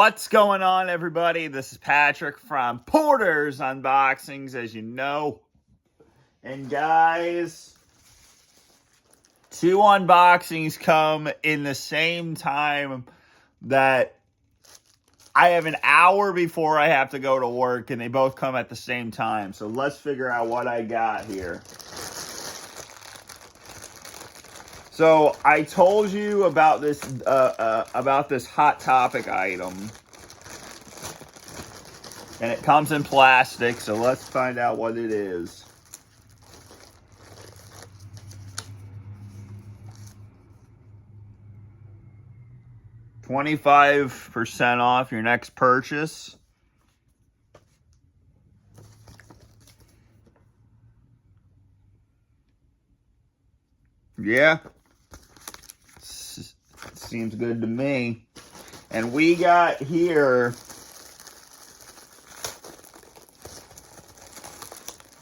What's going on, everybody? This is Patrick from Porter's Unboxings, as you know. And guys, two unboxings come in the same time that I have an hour before I have to go to work, and they both come at the same time. So let's figure out what I got here. So I told you about this Hot Topic item. And it comes in plastic, so let's find out what it is. $25% off your next purchase. Yeah. Seems good to me. And we got here...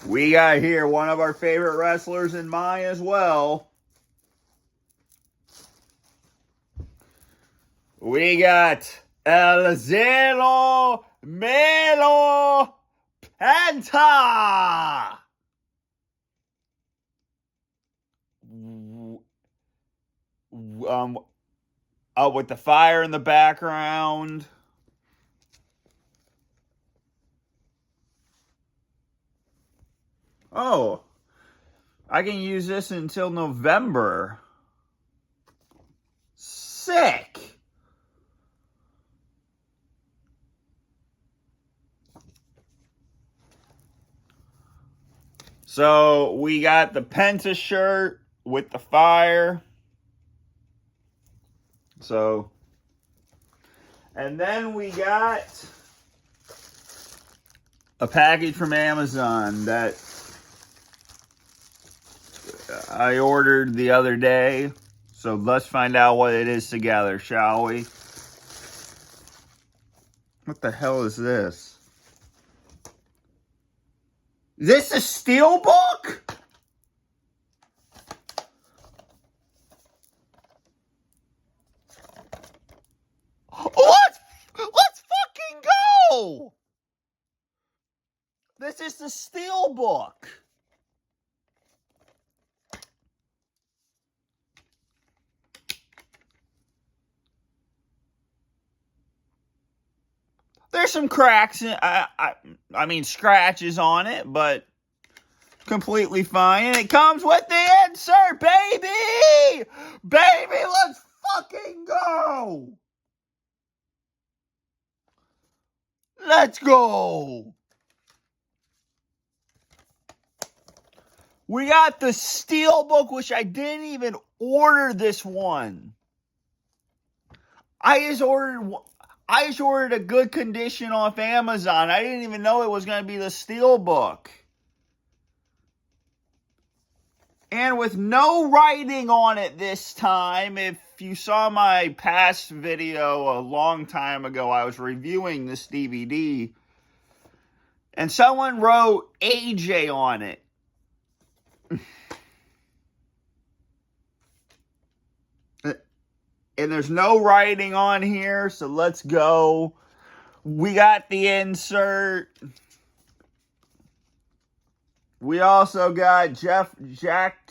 one of our favorite wrestlers and mine as well. We got El Zero Melo Penta. With the fire in the background. Oh, I can use this until November. Sick. So we got the Penta shirt with the fire. So, and then we got a package from Amazon that I ordered the other day. So let's find out what it is together, shall we? What the hell is this? Is this a Steelbook? Let's fucking go! This is the Steelbook. There's some cracks, I mean scratches on it, but completely fine. And it comes with the insert, baby! Baby, let's fucking go! Let's go! We got the Steelbook, which I didn't even order this one. I just ordered a good condition off Amazon. I didn't even know it was going to be the Steelbook. And with no writing on it this time. If you saw my past video a long time ago, I was reviewing this DVD. And someone wrote AJ on it. And there's no writing on here, so let's go. We got the insert. We also got Jack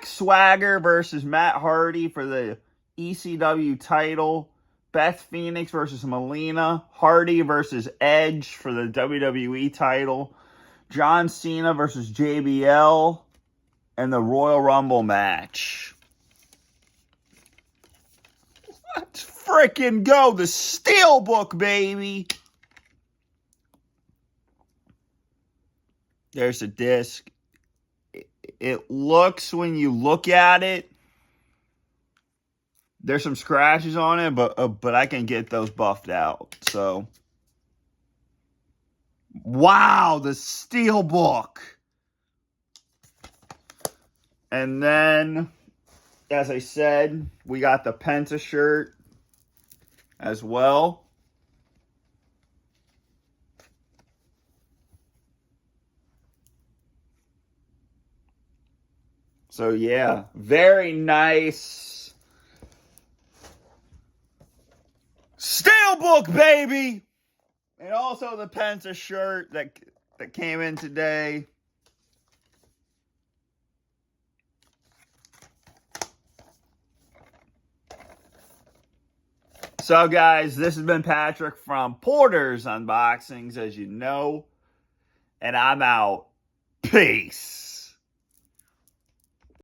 Swagger versus Matt Hardy for the ECW title. Beth Phoenix versus Melina. Hardy versus Edge for the WWE title. John Cena versus JBL. And the Royal Rumble match. Let's freaking go. The Steelbook, baby. There's a disc. It looks, when you look at it, there's some scratches on it, but I can get those buffed out. So, wow, the Steelbook. And then, as I said, we got the Penta shirt as well. So yeah, very nice Steelbook, baby! And also the Penta shirt that came in today. So, guys, this has been Patrick from Porter's Unboxings, as you know. And I'm out. Peace.